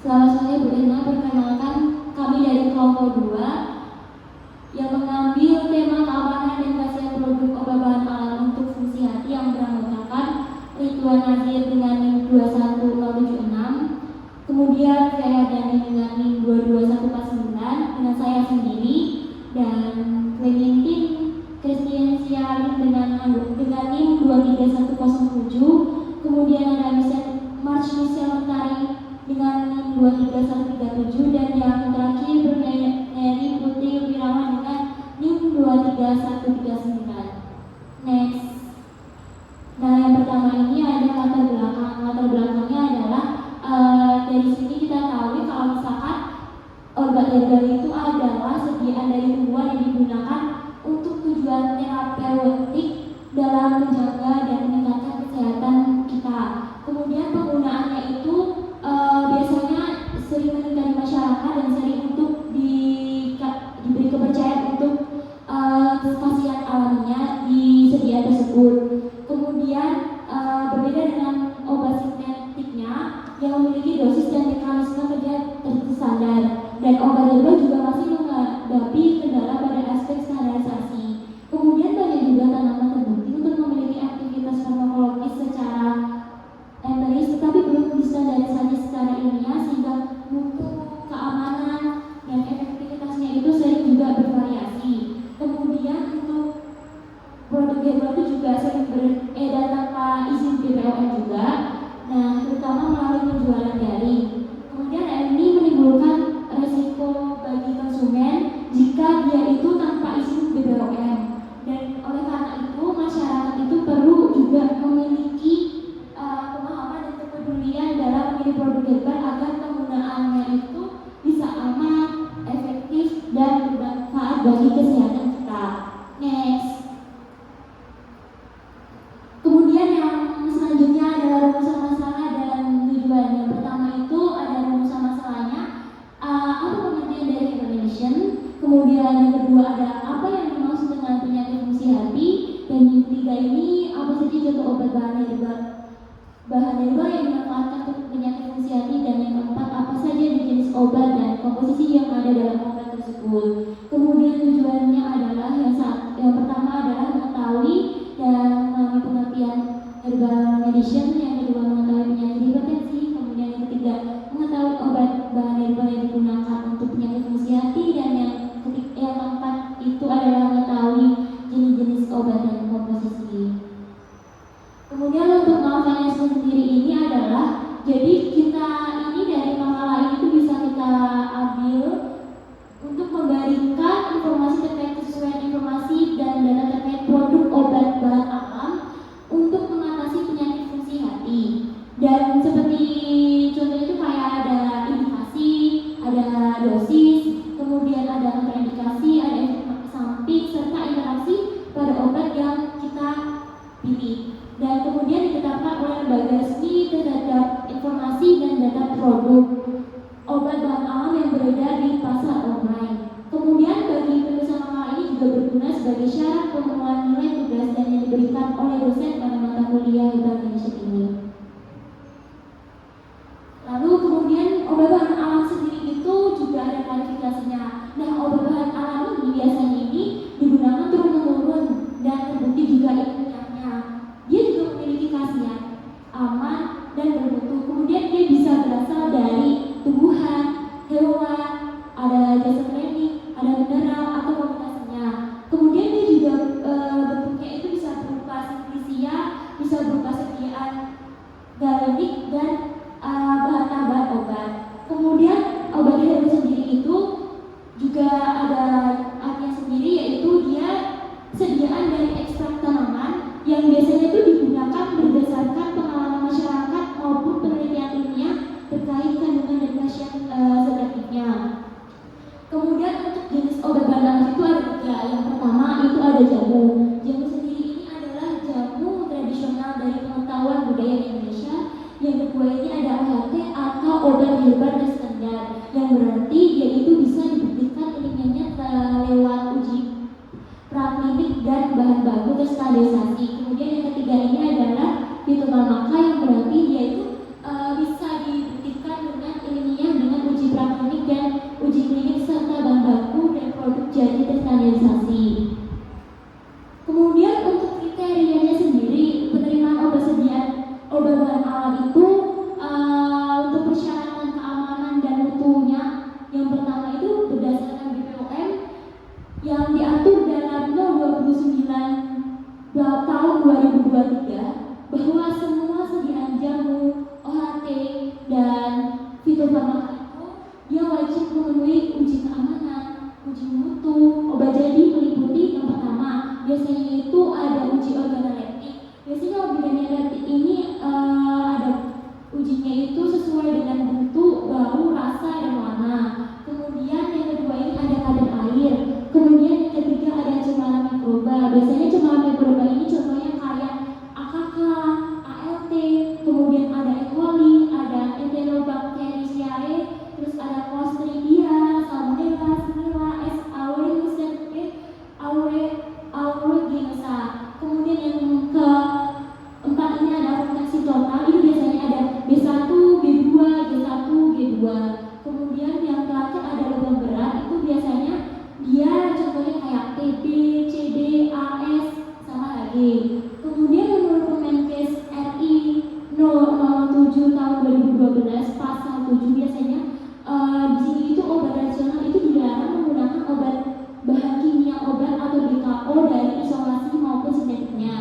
Selamat sore Bu Irna, perkenalkan kami dari kelompok 2 yang mengambil tema keamanan dan khasiat produk obat bahan alam untuk fungsi hati yang beranggotakan Ridwan Nazir dengan NIM 21076, kemudian saya Dani dengan NIM 22149 dengan saya sendiri, dan Clementin Kristiansialin dengan NIM 23107, kemudian ada March Michelle Mentari dengan NIM 23137, dan yang terakhir Neri Putri Wirawan dengan NIM 23139. Next. Nah, yang pertama ini ada latar belakang. Latar belakangnya adalah dari sini kita tahu kalau misalkan obat herbal itu adalah sediaan dari tumbuhan yang digunakan untuk tujuan terapeutik dalam menjaga dan meningkatkan kesehatan kita. Kemudian penggunaannya itu biasanya sering meningkat di masyarakat dan sering untuk diberi kepercayaan untuk khasiat alaminya di sediaan tersebut. Kemudian berbeda dengan obat sintetiknya yang memiliki dosis dan mekanisme kerja terstandar, dan obat herbal juga masih menghadapi kendala pada aspek standarisasi. Kemudian banyak juga tanaman terbukti untuk memiliki aktivitas farmakologis secara empiris, tetapi belum distandarisasi secara ilmiah sehingga mutu, keamanan, dan efektivitasnya itu sering juga bervariasi. Kemudian untuk produk herbal itu juga sering beredar tanpa izin BPOM juga, nah terutama melalui penjualan daring. Kemudian ini menimbulkan resiko bagi konsumen jika dia itu tanpa izin BPOM, dan oleh karena itu masyarakat itu perlu juga memiliki pemahaman dan kepedulian dalam memilih produk herbal agar penggunaannya itu bisa aman, efektif, dan bermanfaat bagi kesehatan kita. Next. Kemudian yang selanjutnya adalah rumusan masalah dan tujuan. Yang pertama itu ada rumusan masalahnya, apa pengertian dari herbal medicine. Kemudian yang kedua ada apa yang dimaksud dengan penyakit fungsi hati, dan yang ketiga ini apa saja contoh obat bahan herbal yang dimanfaatkan untuk penyakit fungsi hati, dan yang keempat apa saja jenis obat dan komposisi yang ada dalam obat tersebut. Kemudian tujuannya adalah yang pertama adalah mengetahui dan memahami pengertian herbal medicine, yang kedua mengetahui penyakit hipertensi, kemudian yang ketiga mengetahui obat bahan herbal yang digunakan untuk penyakit fungsi hati, dan yang keempat itu adalah mengetahui jenis-jenis obat dan komposisi. Kemudian untuk makalah sendiri ini adalah, jadi kita ini dari makalah ini tuh bisa kita ambil untuk memberikan informasi terkait kesesuaian informasi dan data terkait produk obat bahan alam untuk mengatasi penyakit fungsi hati. Dan seperti contoh itu kayak ada indikasi, ada dosis, kemudian ada kontraindikasi, ada efek samping, serta interaksi pada obat yang kita pilih. Dan kemudian ditetapkan oleh lembaga resmi terhadap informasi dan data produk obat bahan alam yang beredar di pasar online. Kemudian bagi penulisan makalah ini juga berguna sebagai syarat pemenuhan nilai tugas dan yang diberikan oleh dosen pada mata kuliah herbal medicine ini. Lalu kemudian obat bahan alam sendiri itu juga ada klasifikasinya. Nah, obat bahan alam ini biasanya ini digunakan turun-temurun dan terbukti juga ilmiahnya. Dia juga memiliki khasiat aman dan bermutu. Kemudian dia bisa berasal dari tumbuhan, hewan, ada jasa training, ada mineral atau kombinasinya. Kemudian dia juga bentuknya itu bisa berupa simplisia, bisa berupa sediaan galenik dan bahan tambahan obat. Kemudian obat herbal sendiri itu juga ada artinya sendiri, yaitu dia sediaan dari ekstrak tanaman yang biasanya itu digunakan berdasarkan pengalaman masyarakat maupun penelitian ilmiah terkait kandungan dan khasiat sedatifnya. Kemudian untuk jenis obat bahan alam itu ada 3. Yang pertama itu ada jamu. Jamu sendiri ini adalah jamu tradisional dari pengetahuan budaya Indonesia. Yang kedua ini ada OHT atau obat herbal standar, yang berarti dia itu bisa dibuktikan ilmiahnya lewat uji praklinik dan bahan baku terstandarisasi. Kemudian yang ketiga ini adalah fitofarmaka, yang berarti dia itu bisa dibuktikan dengan ilmiah obat fitofarmaka itu dia wajib memenuhi uji keamanan, uji mutu. Obat jadi meliputi yang pertama, biasanya itu ada uji organoleptik. Biasanya organoleptik ini ada ujinya itu sesuai dengan bentuk, bau, rasa, dan warna. Kemudian yang kedua ini ada kadar air. Kemudian yang ketiga ada cemaran mikroba. Biasanya cemaran mikroba ini contohnya kayak AKK, ALT, kemudian ada E. coli, ada Enterobacteriaceae, terus ada Clostridia, Salmonella, Salmonella, S. aureus, dan E. aeruginosa. Kemudian yang keempat ini ada vaksinasi total. Ini biasanya ada B1, B2, G1, G2. Kemudian yang terakhir ada lubang berat. Itu biasanya dia contohnya kayak TB, CD, AS, sama HG. Kemudian menurut Permenkes RI 007 tahun 2012 pasal 7 biasanya di sini itu obat tradisional itu dilarang menggunakan obat bahan kimia obat atau BKO dari isolasi maupun sintetiknya.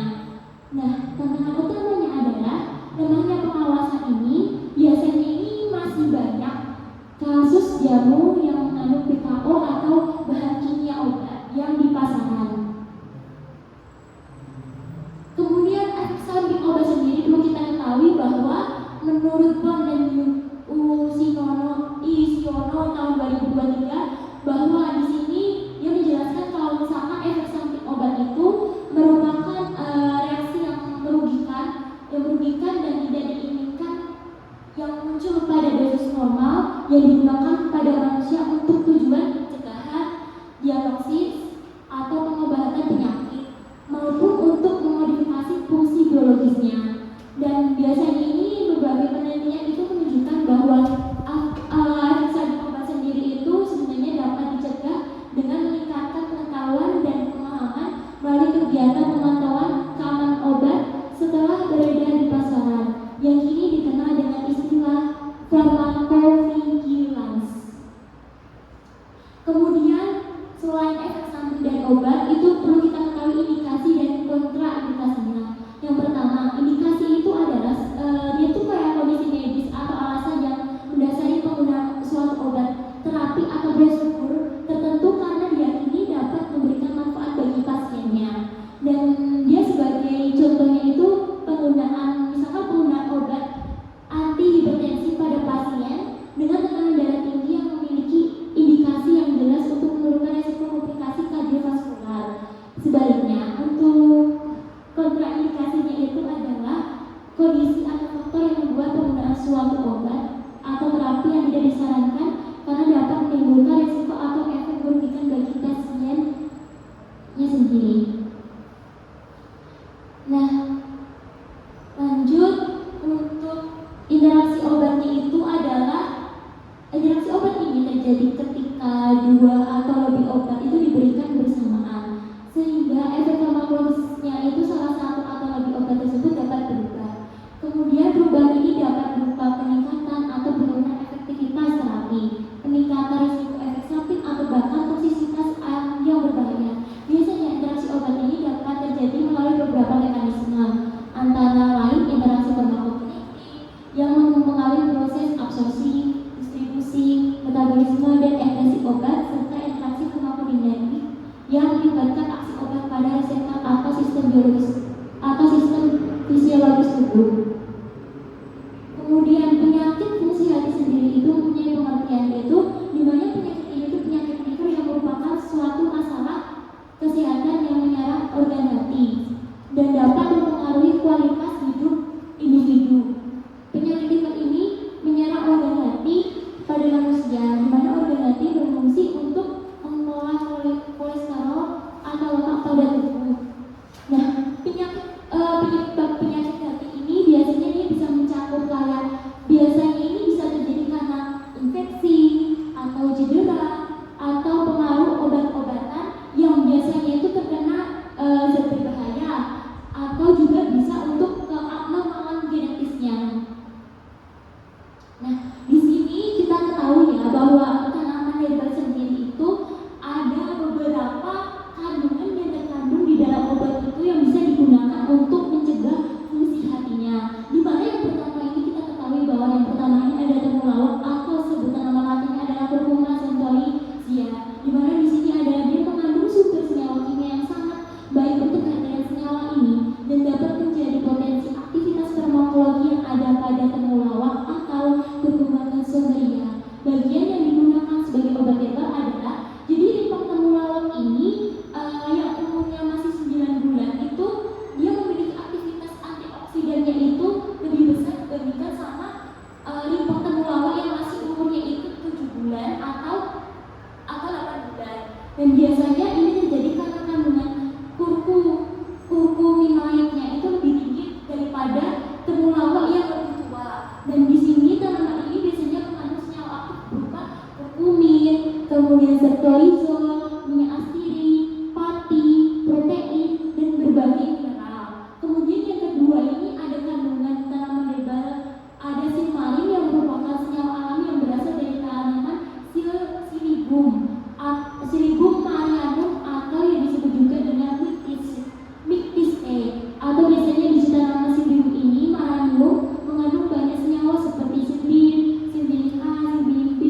Nah, tantangan utamanya adalah lemahnya pengawasan ini. Biasanya ini masih banyak kasus jamu yang mengandung BKO atau bahan kimia obat yang di pasaran. Kemudian efek samping obat sendiri perlu kita ketahui bahwa menurut POM dan Isiono tahun 2023 bahwa di sini dia menjelaskan kalau misalkan efek samping obat itu merupakan reaksi yang merugikan dan tidak diinginkan yang muncul pada dosis normal yang digunakan pada manusia untuk tujuan pencegahan, diagnosis, atau pengobatan penyakit maupun untuk memodifikasi fungsi biologisnya. Dan biasanya ini berbagai penelitian itu menunjukkan bahwa efek samping obat sendiri itu sebenarnya dapat dicegah dengan meningkatkan pengetahuan dan pemahaman melalui kegiatan pemantauan keamanan obat setelah beredar di pasaran yang kini dikenal dengan istilah pharmacovigilance. Kemudian selain efek samping dari obat itu perlu kita ketahui indikasi dan kontraindikasinya. Yang pertama, indikasi itu adalah dia itu kayak kondisi medis atau alasan yang mendasari penggunaan suatu obat, terapi atau prosedur tertentu karena diyakini dapat memberikan manfaat bagi pasiennya. Dan dia sebagai contohnya itu misalkan penggunaan obat anti hipertensi pada pasien dengan tekanan darah tinggi yang memiliki indikasi yang jelas untuk menurunkan risiko komplikasi kardiovaskular. Sebaliknya, untuk kontraindikasinya itu adalah kondisi atau faktor yang membuat penggunaan suatu obat atau terapi yang tidak disarankan karena dapat menimbulkan risiko atau efek merugikan bagi pasiennya sendiri. Nah, lanjut untuk interaksi obatnya itu adalah interaksi obat ini terjadi ketika dua atau lebih obat itu diberikan bersamaan sehingga efek farmakologisnya itu salah satu atau lebih obat tersebut dapat berubah. Kemudian perubahan ini dapat berupa peningkatan atau penurunan efektivitas terapi, peningkatan risiko efek samping atau bahkan toksisitas yang berbahaya. Biasanya interaksi obat ini dapat terjadi melalui beberapa mekanisme, antara lain interaksi farmakokinetik yang mempengaruhi proses absorpsi, distribusi, metabolisme, dan ekskresi obat, serta interaksi farmakodinamik yang melibatkan aksi obat pada reseptor atau sistem biologis atau sistem fisiologis tubuh. Kemudian penyakit fungsi hati sendiri itu mempunyai pengertian, yaitu di mana penyakit ini itu penyakit liver yang merupakan suatu masalah kesehatan yang menyerang organ hati dan dapat mempengaruhi kualitas hidup individu. Penyakit liver ini menyerang organ hati pada manusia, di mana organ hati berfungsi untuk mengolah kolesterol atau lemak pada tubuh. Nah, penyebab penyakit hati ini biasanya dia bisa mencakup kayak biasanya ini bisa terjadi karena infeksi atau cedera atau pengaruh obat-obatan yang biasanya itu terkena zat berbahaya atau juga bisa untuk keabnormalan genetisnya. Nah, di sini kita ketahui ya bahwa tanaman herbal sendiri itu ada beberapa kandungan yang terkandung di dalam obat itu yang bisa digunakan untuk mencegah fungsi hatinya. Di mana yang pertama ini kita ketahui bahwa yang pertama ini ada biasanya ini terjadi karena kandungan kurkuminoidnya itu lebih tinggi daripada temulawak yang lebih tua. Dan di sini tanaman ini biasanya mengandung senyawa aktif berupa kurkumin, kemudian sektorizol, minyak astirin, pati, protein, dan berbagai mineral. Kemudian yang kedua ini ada kandungan tanaman herbal, ada silmarin yang merupakan senyawa alami yang berasal dari tanaman Silybum marianum atau yang disebut juga dengan Mictis A, atau biasanya di tanaman Silybum ini marianum mengandung banyak senyawa seperti silbin, silbin A, silbin B,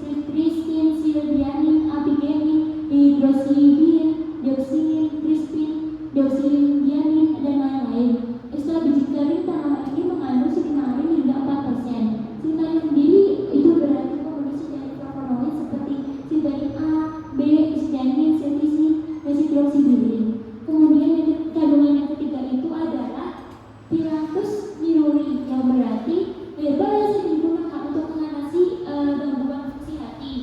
siltristin, silbianin, abigenin, hidrosilbin, dioksin, crispin, dioksilbianin, dan lain-lain. Setelah biji kering, tanaman ini mengandung silmarin hingga 4%. Silmarin sendiri itu berarti komposisi dari flavonoid seperti silbanin A, B, isdanin, siltisin, dan hidroksibilin. Kemudian kandungan yang ketiga itu adalah Phyllanthus niruri, yang berarti herba yang sering digunakan untuk mengatasi gangguan fungsi hati.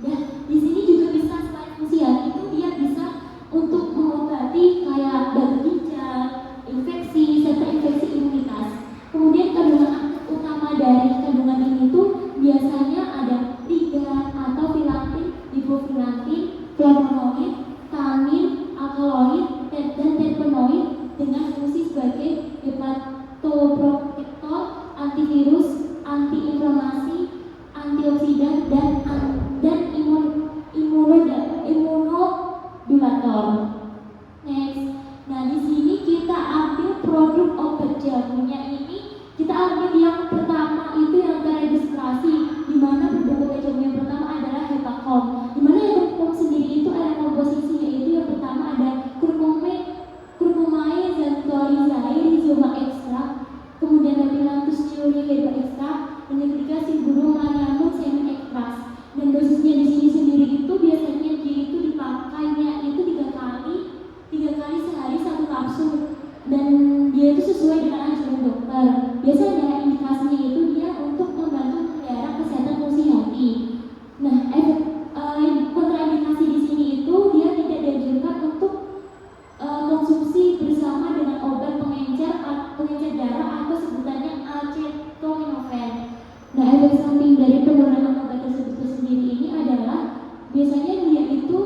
Dan di sini juga bisa selain fungsi hati itu dia bisa untuk mengobati kayak gagal ginjal, infeksi, serta infeksi imunitas. Kemudian kandungan aktif utama dari kandungan ini tuh biasanya ada ligan atau filantin, ibofilantin, flavonoid, tannin, alkaloid, dan terpenoid dengan fungsi sebagai hepatoprotector, antivirus, antiinflamasi, antioksidan, dan imunodulator. Next, nah di sini kita ambil produk obat jamunya ini, kita ambil yang pertama itu yang teregistrasi, di mana produk obat jamu yang pertama adalah Hepacom. Di mana Hepacom sendiri itu ada komposisinya, yaitu yang pertama ada curcumae xanthorrhizae rhizoma extract, kemudian ada Phyllanthus niruri herba extract, dan yang ketiga Silybum marianum semen extract. Dan dosisnya di sini sendiri itu biasanya dia itu dipakainya itu tiga kali sehari 1 kapsul, dan dia itu sesuai dengan anjuran dokter. Biasanya indikasinya itu dia untuk membantu memelihara kesehatan fungsi hati. Nah, kontraindikasi di sini itu dia tidak dianjurkan untuk konsumsi bersama dengan obat pengencer darah atau sebutannya acetaminophen. Nah, efek samping dari penurunan obat tersebut sendiri ini adalah biasanya dia itu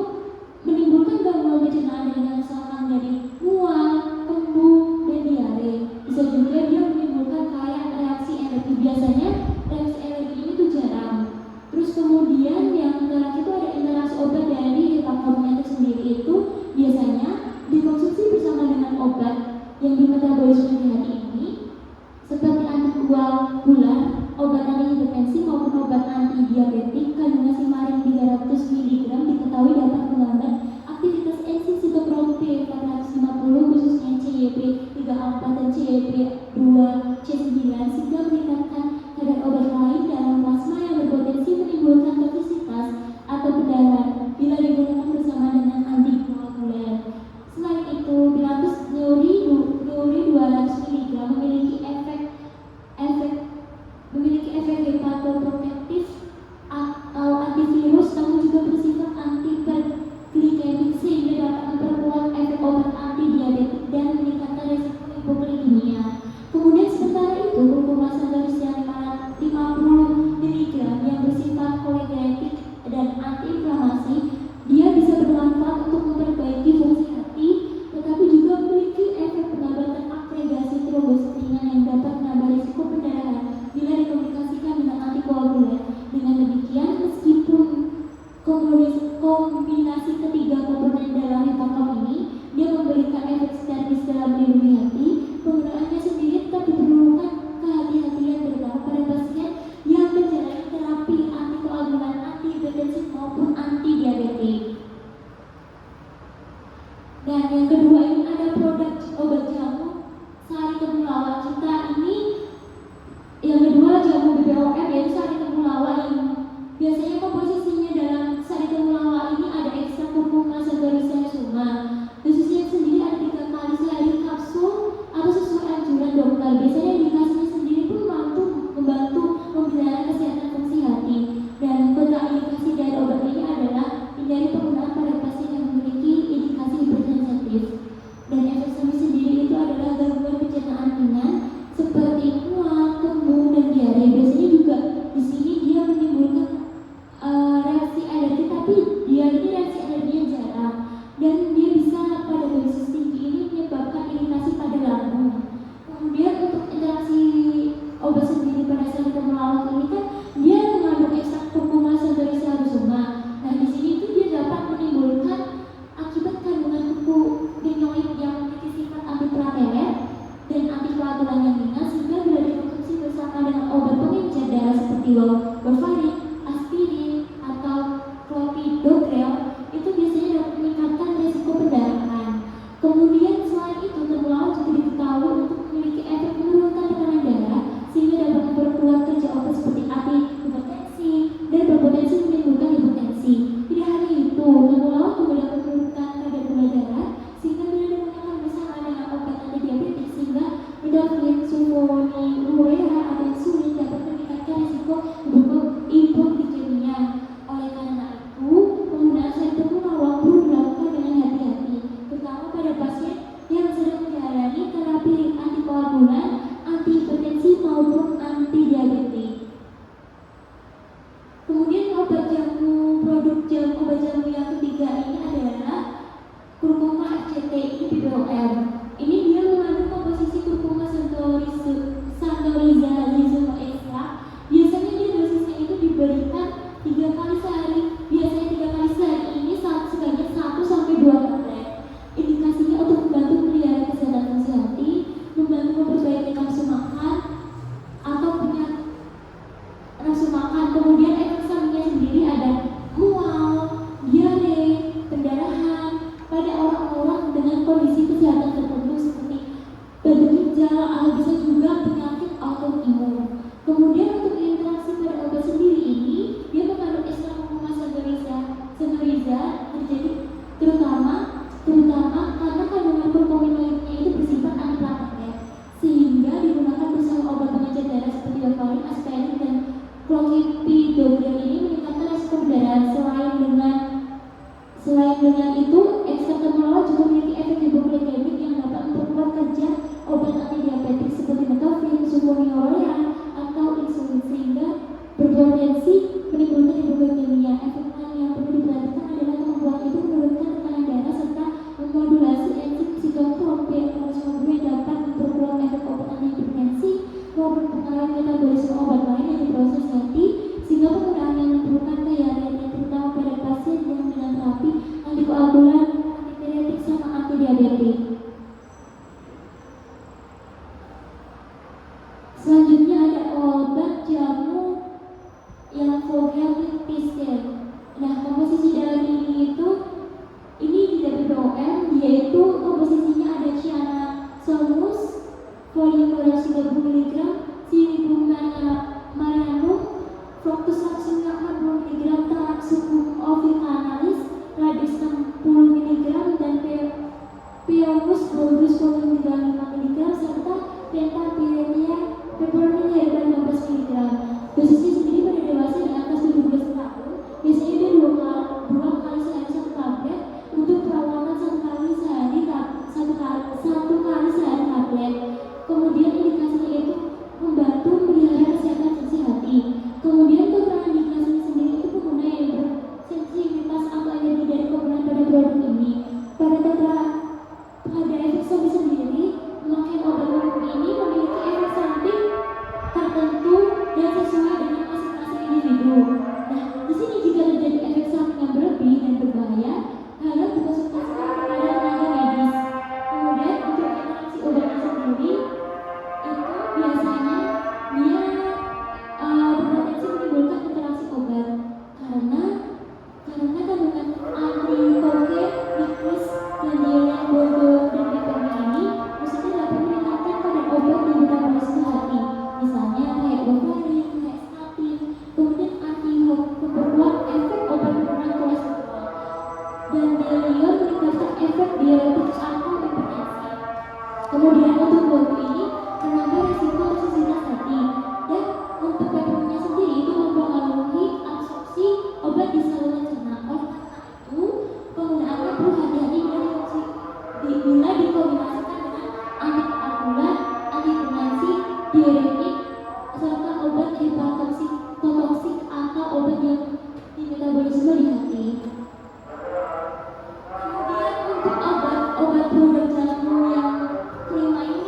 menimbulkan gangguan pencernaan dengan misalkan dari mual, kembung, dan diare. Bisa juga dia menimbulkan kayak reaksi alergi. Biasanya reaksi alergi ini tuh jarang. Terus kemudian yang terakhir itu ada interaksi obat dari Hepacomnya itu sendiri itu biasanya dikonsumsi bersama dengan obat yang dimetabolisme di hati ini seperti antikoagulan, obat antihipertensi maupun obat antidiabetik. Kandungan silmarin 300 mg diketahui dapat menghambat aktivitas enzim sitokrom P450 khususnya CYP34 dan CYP2C9 sehingga meningkatkan kadar obat lain dalam plasma yang berpotensi menimbulkan toksisitas atau perdarahan bila digunakan bersama dengan antikoagulan. Selain itu, Phyllanthus niruri 200 mg memiliki efek hepatoprotektif atau antivirus, namun juga bersifat antiperglikemik sehingga dapat memperkuat efek obat antidiabetik dan meningkatkan risiko hipoglikemia. Kemudian sementara itu, kurkuma xanthorrhizae 50 mg yang bersifat kolegenetik dan antiinflamasi, dia bisa bermanfaat untuk memperbaiki fungsi hati, tetapi juga memiliki efek penambatan agregasi trombosit ringan yang dapat menambah risiko pendarahan bila dikomunikasikan dengan antikoagulan. Dengan demikian, meskipun kombinasi ketiga komponen dalam Hepacom ini dia memberikan efek sinergis dalam melindungi hati, penggunaannya sendiri tetap diperlukan kehati-hatian terutama pada pasien yang menjalani terapi antikoagulan, antihipertensi maupun antidiabetik. Dan yang kedua ini ada produk obat jamu sari temulawak kita ini. Yang kedua jamu BPOM yaitu sari temulawak, yang biasanya komposisinya dalam sari temulawak ini ada ekstrak kurkuma warfarin, aspirin, atau clopidogrel itu biasanya dapat meningkatkan risiko pendarahan. Kemudian selain itu, temulawak juga diketahui untuk memiliki efek menurunkan tekanan darah sehingga dapat memperkuat kerja obat seperti anti hipertensi dan berpotensi menimbulkan hipertensi. Tidak hanya itu, temulawak juga dapat menurunkan kadar gula darah sehingga bila digunakan bersama dengan obat anti diabetes sehingga midoflin, sulfonylurea atau insulin dapat meningkatkan risiko hipoglikemia. Oleh karena itu, penggunaan sirop temulawak perlu dilakukan dengan hati-hati, terutama pada pasien yang sedang menjalani terapi antikoagulan, anti hipertensi maupun anti diabetes. Kemudian produk obat jamu yang ketiga ini adalah kurkuma FCT ini PPOM. Ini dia mengandung komposisi kurkuma santoriza rhizoma extra. Biasanya dia dosisnya itu diberikan 3 kali sehari. Biasanya 3 kali sehari ini sebanyak 1 sampai 2 tablet. Indikasinya untuk membantu melihara kesehatan fungsi hati, membantu memperbaiki nafsu makan atau penyakit nafsu makan. Kemudian efek sampingnya sendiri ada mual, diare, pendarahan pada orang-orang dengan kondisi kesehatan tertentu seperti batu ginjal atau bisa juga penyakit autoimun. Kemudian untuk interaksi pada obat sendiri ini, dia mengandung ekstrak kurkuma santoriza terjadi terutama karena kandungan kurkuminoidnya itu bersifat antiplatelet sehingga digunakan bersama obat pengencer darah seperti warfarin, aspirin, dan clopidogrel ini meningkatkan risiko pendarahan. Selain dengan itu, ekstrak temulawak juga memiliki efek hipoglikemik yang dapat memperkuat kerja obat antidiabetik seperti midoflin, sulfonylurea, atau insulin sehingga berpotensi menimbulkan hipoglikemia. Efek lain yang perlu diperhatikan adalah kemampuan itu menurunkan tekanan darah serta memodulasi enzim sitokrom P250 yang dapat memperkuat efek obat antihipertensi maupun pengaruh metabolisme obat lain yang diproses hati sehingga penggunaan yang memerlukan kehati-hatian terutama pada pasien yang dengan terapi antikoagulan, antipiretik, sama antidiabetik. Selanjutnya ada obat jamu yang Vogisil Pistil. Nah, komposisi dalam ini di WPOM yaitu komposisinya ada Cyanosolmus volume 230 mg, Cinidium marianum, Fructus raceum 60 mg, Taraxacum officinalis radius 60 mg, dan Pyomus boldus volume 35 mg, serta Pentapirenia peppermint herba 15 mg. Dosisnya sendiri pada dewasa di atas 17 tahun, biasanya dia 2 kali sehari 1 tablet, untuk perawatan 1 kali sehari 1 kali sehari tablet. Kemudian indikasinya itu membantu melihara kesehatan fungsi hati. Kemudian kontraindikasinya sendiri itu pengguna yang bersensitivitas atau alergi dari komponen pada produk ini. Pada efek samping sendiri, memakai obat ini memiliki efek samping tertentu dan sesuai dengan masing-masing individu. Nah, di sini jika terjadi efek samping yang berlebih dan berbahaya, harap dikonsultasikan kepada tenaga medis. Kemudian untuk interaksi obatnya sendiri, itu biasanya dia berpotensi menimbulkan interaksi obat karena kandungan anti-koke, niklis, dan yang bondo dan peppermint ini maksudnya dapat meningkatkan kadar obat di metabolisme hati, misalnya kayak warfarin, kayak statin. Kemudian memperkuat efek obat penurunan kolesterol, dan delion meningkatkan efek diuretik atau hipertensi. Kemudian untuk bambu ini menambah resiko toksisitas hati, dan untuk peppermintnya sendiri itu mempengaruhi absorpsi obat di saluran cerna. Oleh karena itu, penggunaannya perlu hati-hati bila dikombinasikan dengan antikoagulan, antihipertensi, diuretik, serta obat hepatotoksik atau obat yang di metabolisme di hati. Kemudian untuk obat produk jamu yang kelima ini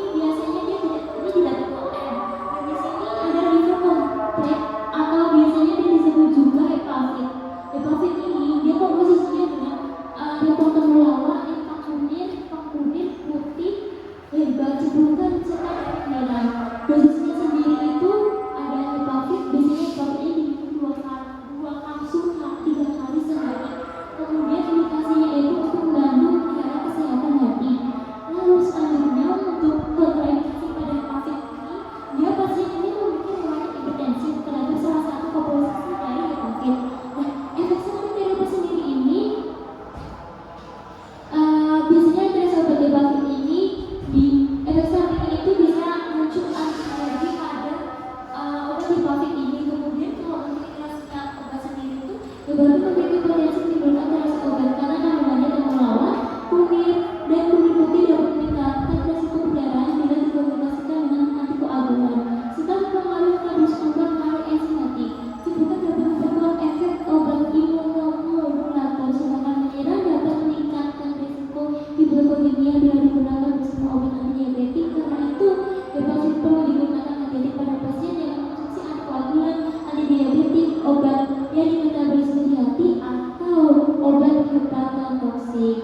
baru memiliki potensi menimbulkan reaksi obat karena kandungannya temulawak, kunir, dan kuning putih dapat meningkatkan resiko perdarahan bila dikombinasikan dengan antikoagulan. Serta mempengaruhi kardus obat melalui enzimatik. Ciputat dapat memperkuat efek obat imunomodulator, sedangkan menyerah dapat meningkatkan risiko hipoglikemia bila digunakan bersama obat antidiabetik. Karena itu, dapat perlu digunakan hati-hati pada pasien yang mengonsumsi antikoagulan, antidiabetik, obat yang dimetabolisme di hati, atau obat hepatotoksik.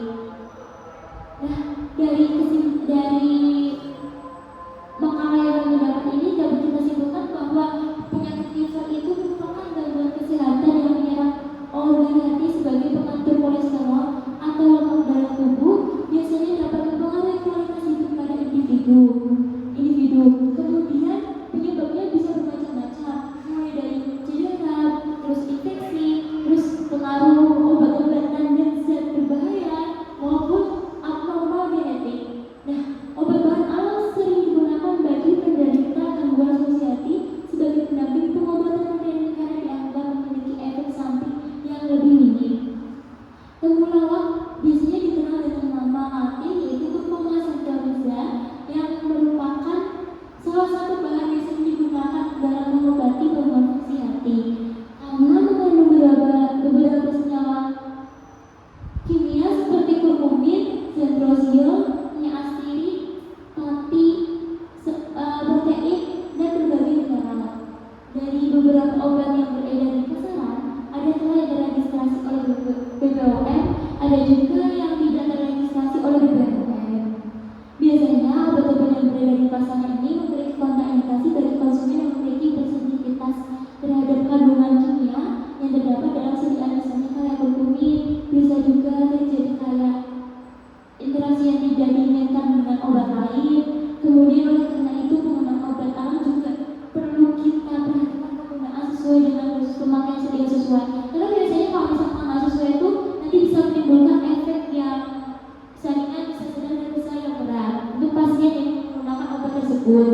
Nah, dari makalah yang kami dapat ini dapat kita simpulkan bahwa penyakit liver itu merupakan gangguan kesehatan yang menyerang organ hati sebagai pengatur kolesterol atau lemak dalam tubuh. Biasanya dapat mempengaruhi kualitas hidup pada individu. Kemudian penyebabnya bisa bermacam-macam, mulai dari cedera, terus infeksi, terus pengaruh obat-obatan dan zat berbahaya maupun abnormal genetik. Nah, obat bahan alam sering digunakan bagi penderita gangguan asosiasi sebagai pendamping pengobatan modern karena dianggap memiliki efek samping yang lebih minim. Temulawak biasanya dikenal dengan nama latin yaitu Curcuma centraliza yang merupakan salah satu bahan yang sering digunakan dalam mengobati gangguan fungsi hati karena mengandung beberapa senyawa kimia seperti kurkumin, zentrosiol, niacinamide, pati, protein, dan berbagai mineral. Dari beberapa obat yang beredar di pasaran, ada telah yang diregistrasi oleh BPOM, ada juga yang tidak terregistrasi oleh BPOM. Biasanya obat-obat yang beredar di pasaran ini memiliki kontraindikasi bagi konsumen yang memiliki sensitivitas terhadap kandungan kimia yang terdapat dalam sediaan, misalnya kayak kurkumin. Bisa juga terjadi kayak interaksi yang tidak diinginkan dengan obat lain. Kemudian oleh karena itu penggunaan obat alam juga perlu kita perhatikan penggunaan sesuai dengan dosis pemakaian sedia sesuai. Karena biasanya kalau misalkan nggak sesuai itu nanti bisa menimbulkan efek yang bisa ringan, bisa sedang, dan bisa yang berat untuk pasien yang menggunakan obat tersebut.